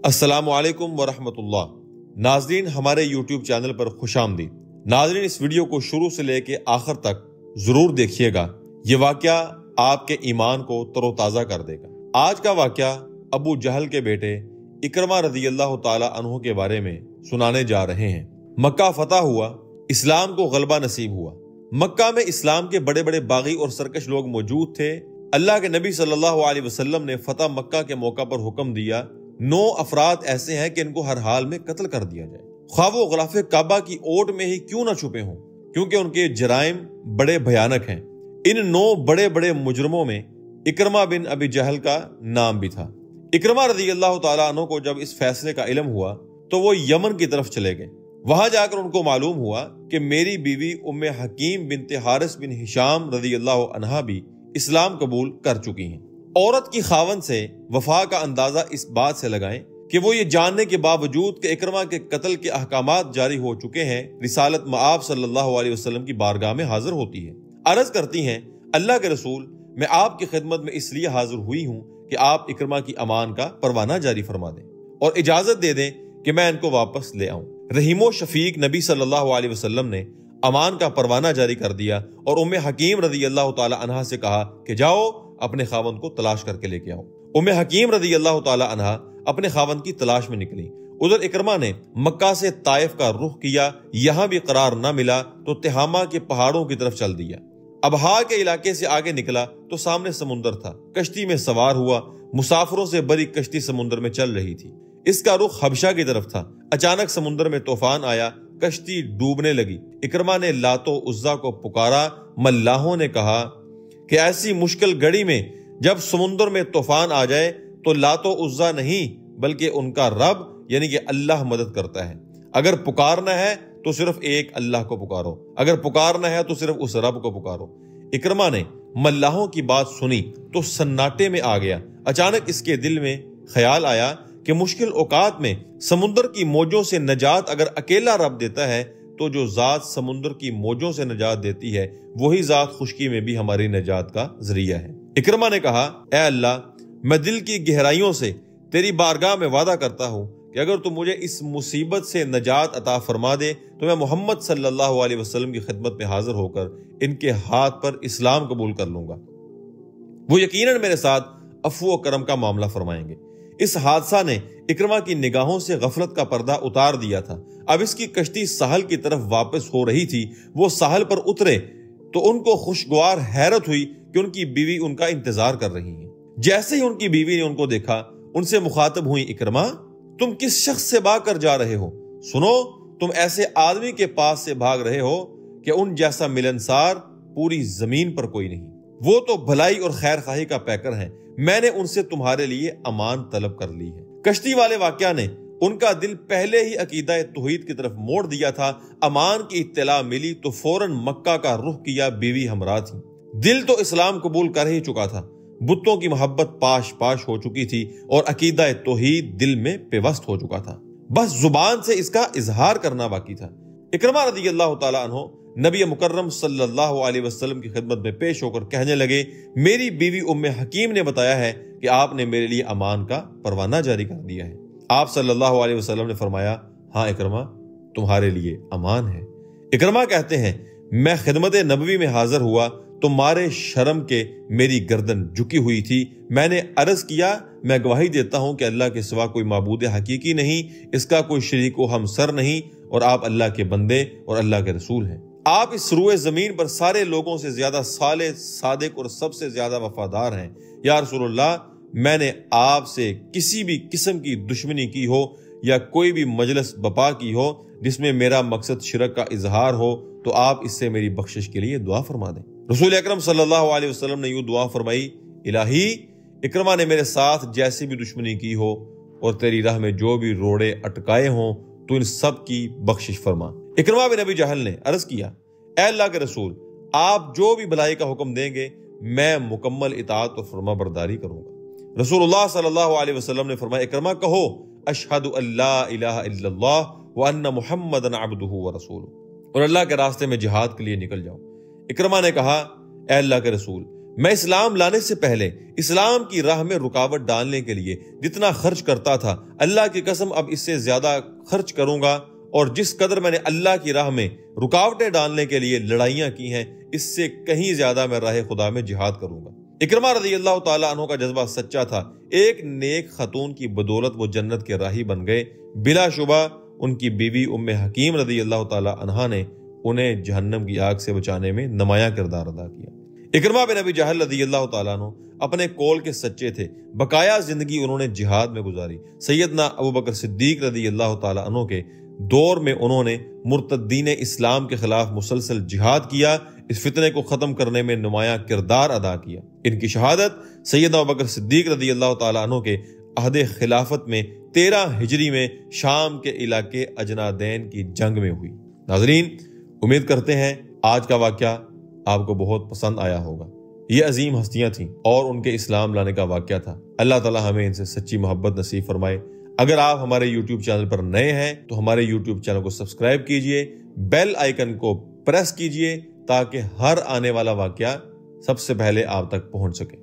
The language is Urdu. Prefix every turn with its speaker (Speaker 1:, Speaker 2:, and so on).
Speaker 1: السلام علیکم ورحمۃ اللہ۔ ناظرین، ہمارے یوٹیوب چینل پر خوش آمدید۔ ناظرین، اس ویڈیو کو شروع سے لے کے آخر تک ضرور دیکھیے گا، یہ واقعہ آپ کے ایمان کو تر و تازہ کر دے گا۔ آج کا واقعہ ابو جہل کے بیٹے اکرمہ رضی اللہ تعالی عنہ کے بارے میں سنانے جا رہے ہیں۔ مکہ فتح ہوا، اسلام کو غلبہ نصیب ہوا۔ مکہ میں اسلام کے بڑے بڑے باغی اور سرکش لوگ موجود تھے۔ اللہ کے نبی صلی اللہ علیہ وسلم نے فتح مکہ کے موقع پر حکم دیا 9 افراد ایسے ہیں کہ ان کو ہر حال میں قتل کر دیا جائے، خواہ وہ غلاف کعبہ کی اوٹ میں ہی کیوں نہ چھپے ہوں، کیونکہ ان کے جرائم بڑے بھیانک ہیں۔ ان 9 بڑے بڑے مجرموں میں اکرمہ بن ابی جہل کا نام بھی تھا۔ اکرمہ رضی اللہ تعالیٰ عنہ کو جب اس فیصلے کا علم ہوا تو وہ یمن کی طرف چلے گئے۔ وہاں جا کر ان کو معلوم ہوا کہ میری بیوی ام حکیم بنت حارث بن ہشام رضی اللہ عنہا بھی اسلام قبول کر چکی ہیں۔ عورت کی خاوند سے وفا کا اندازہ اس بات سے لگائیں کہ وہ یہ جاننے کے باوجود کہ اکرمہ کے قتل کے احکامات جاری ہو چکے ہیں، رسالت مآب صلی اللہ علیہ وسلم کی بارگاہ میں حاضر ہوتی ہے۔ عرض کرتی ہیں، اللہ کے رسول، میں آپ کی خدمت میں اس لیے حاضر ہوئی ہوں کہ آپ اکرمہ کی امان کا پروانہ جاری فرما دیں اور اجازت دے دیں کہ میں ان کو واپس لے آؤں۔ رحیم و شفیق نبی صلی اللہ علیہ وسلم نے امان کا پروانہ جاری کر دیا اور ام حکیم رضی اللہ تعالی عنہا سے کہا کہ جاؤ اپنے خاوند کو تلاش کر کے لے کے آؤ۔ ام حکیم رضی اللہ تعالی عنہا اپنے خاوند کی تلاش میں نکلی۔ ادھر اکرمہ نے مکہ سے طائف کا رخ کیا، یہاں بھی قرار نہ ملا تو تہامہ کے پہاڑوں کی طرف چل دیا۔ ابہا کے علاقے سے آگے نکلا تو سامنے سمندر تھا، کشتی میں سوار ہوا، مسافروں سے بڑی کشتی سمندر میں چل رہی تھی۔ اس کا رخ حبشہ کی طرف تھا۔ اچانک سمندر میں طوفان آیا، کشتی ڈوبنے لگی۔ اکرمہ نے لات و عزا کو پکارا۔ ملاحوں نے کہا کہ ایسی مشکل گھڑی میں جب سمندر میں طوفان آ جائے تو لات و عزا نہیں بلکہ ان کا رب یعنی کہ اللہ مدد کرتا ہے۔ اگر پکارنا ہے تو صرف ایک اللہ کو پکارو، اگر پکارنا ہے تو صرف اس رب کو پکارو۔ اکرمہ نے ملاحوں کی بات سنی تو سناٹے میں آ گیا۔ اچانک اس کے دل میں خیال آیا کہ مشکل اوقات میں سمندر کی موجوں سے نجات اگر اکیلا رب دیتا ہے تو جو ذات سمندر کی موجوں سے نجات دیتی ہے وہی ذات خشکی میں بھی ہماری نجات کا ذریعہ ہے۔ اکرمہ نے کہا، اے اللہ، میں دل کی گہرائیوں سے تیری بارگاہ میں وعدہ کرتا ہوں کہ اگر تو مجھے اس مصیبت سے نجات عطا فرما دے تو میں محمد صلی اللہ علیہ وسلم کی خدمت میں حاضر ہو کر ان کے ہاتھ پر اسلام قبول کر لوں گا۔ وہ یقیناً میرے ساتھ عفو و کرم کا معاملہ فرمائیں گے۔ اس حادثہ نے اکرمہ کی نگاہوں سے غفلت کا پردہ اتار دیا تھا۔ اب اس کی کشتی ساحل کی طرف واپس ہو رہی تھی۔ وہ ساحل پر اترے تو ان کو خوشگوار حیرت ہوئی کہ ان کی بیوی ان کا انتظار کر رہی ہیں۔ جیسے ہی ان کی بیوی نے ان کو دیکھا، ان سے مخاطب ہوئی، اکرمہ، تم کس شخص سے بھاگ کر جا رہے ہو؟ سنو، تم ایسے آدمی کے پاس سے بھاگ رہے ہو کہ ان جیسا ملنسار پوری زمین پر کوئی نہیں۔ وہ تو بھلائی اور خیر خواہی کا پیکر ہیں۔ میں نے ان سے تمہارے لیے امان طلب کر لی ہے۔ کشتی والے واقعہ نے ان کا دل پہلے ہی عقیدہ توحید کی طرف موڑ دیا تھا۔ امان کی اطلاع ملی تو فوراً مکہ کا رخ کیا، بیوی ہمراہ تھی۔ دل تو اسلام قبول کر ہی چکا تھا، بتوں کی محبت پاش پاش ہو چکی تھی اور عقیدہ توحید دل میں پیوست ہو چکا تھا، بس زبان سے اس کا اظہار کرنا باقی تھا۔ اکرمہ رضی اللہ تعالیٰ عنہ نبی مکرم صلی اللہ علیہ وسلم کی خدمت میں پیش ہو کر کہنے لگے، میری بیوی ام حکیم نے بتایا ہے کہ آپ نے میرے لیے امان کا پروانہ جاری کر دیا ہے۔ آپ صلی اللہ علیہ وسلم نے فرمایا، ہاں اکرمہ، تمہارے لیے امان ہے۔ اکرمہ کہتے ہیں، میں خدمت نبوی میں حاضر ہوا تو مارے شرم کے میری گردن جھکی ہوئی تھی۔ میں نے عرض کیا، میں گواہی دیتا ہوں کہ اللہ کے سوا کوئی معبود حقیقی نہیں، اس کا کوئی شریک و ہمسر نہیں، اور آپ اللہ کے بندے اور اللہ کے رسول ہیں۔ آپ اس روئے زمین پر سارے لوگوں سے زیادہ صالح، صادق اور سب سے زیادہ وفادار ہیں۔ یا رسول اللہ، میں نے آپ سے کسی بھی قسم کی دشمنی کی ہو یا کوئی بھی مجلس بپا کی ہو جس میں میرا مقصد شرک کا اظہار ہو تو آپ اس سے میری بخشش کے لیے دعا فرما دیں۔ رسول اکرم صلی اللہ علیہ وسلم نے یوں دعا فرمائی، الہی، اکرمہ نے میرے ساتھ جیسی بھی دشمنی کی ہو اور تیری راہ میں جو بھی روڑے اٹکائے ہوں تو ان سب کی بخشش فرما۔ اکرمہ بن ابی جہل نے عرض کیا، اے اللہ کے رسول، آپ جو بھی بھلائی کا حکم دیں گے میں مکمل اطاعت و فرما برداری کروں گا۔ رسول اللہ صلی اللہ علیہ وسلم نے فرمایا، اکرمہ کہو، اشہد ان لا الہ الا اللہ وان محمدًا عبدہ ورسولہ، اور اللہ کے راستے میں جہاد کے لیے نکل جاؤ۔ اکرمہ نے کہا، اے اللہ کے رسول، میں اسلام لانے سے پہلے اسلام کی راہ میں رکاوٹ ڈالنے کے لیے جتنا خرچ کرتا تھا، اللہ کی قسم اب اس سے زیادہ خرچ کروں گا، اور جس قدر میں نے اللہ کی راہ میں رکاوٹیں ڈالنے کے لیے لڑائیاں کی ہیں، اس سے کہیں زیادہ میں راہ خدا میں جہاد کروں گا۔ اکرمہ رضی اللہ تعالیٰ عنہ کا جذبہ سچا تھا۔ ایک نیک خاتون کی بدولت وہ جنت کے راہی بن گئے۔ بلا شبہ ان کی بیوی ام حکیم رضی اللہ تعالیٰ عنہا نے انہیں جہنم کی آگ سے بچانے میں نمایاں کردار ادا کیا۔ اکرمہ بن ابی جہل رضی اللہ تعالیٰ عنہ اپنے قول کے سچے تھے، بقایا زندگی انہوں نے جہاد میں گزاری۔ سیدنا ابو بکر صدیق رضی اللہ تعالیٰ عنہ کے دور میں انہوں نے مرتدین اسلام کے خلاف مسلسل جہاد کیا، اس فتنے کو ختم کرنے میں نمایاں کردار ادا کیا۔ ان کی شہادت سیدنا ابو بکر صدیق رضی اللہ تعالیٰ عنہ کے عہد خلافت میں 13 ہجری میں شام کے علاقے اجنادین کی جنگ میں ہوئی۔ ناظرین، امید کرتے ہیں آج کا واقعہ آپ کو بہت پسند آیا ہوگا۔ یہ عظیم ہستیاں تھیں اور ان کے اسلام لانے کا واقعہ تھا۔ اللہ تعالیٰ ہمیں ان سے سچی محبت نصیب فرمائے۔ اگر آپ ہمارے یوٹیوب چینل پر نئے ہیں تو ہمارے یوٹیوب چینل کو سبسکرائب کیجئے، بیل آئیکن کو پریس کیجئے تاکہ ہر آنے والا واقعہ سب سے پہلے آپ تک پہنچ سکے۔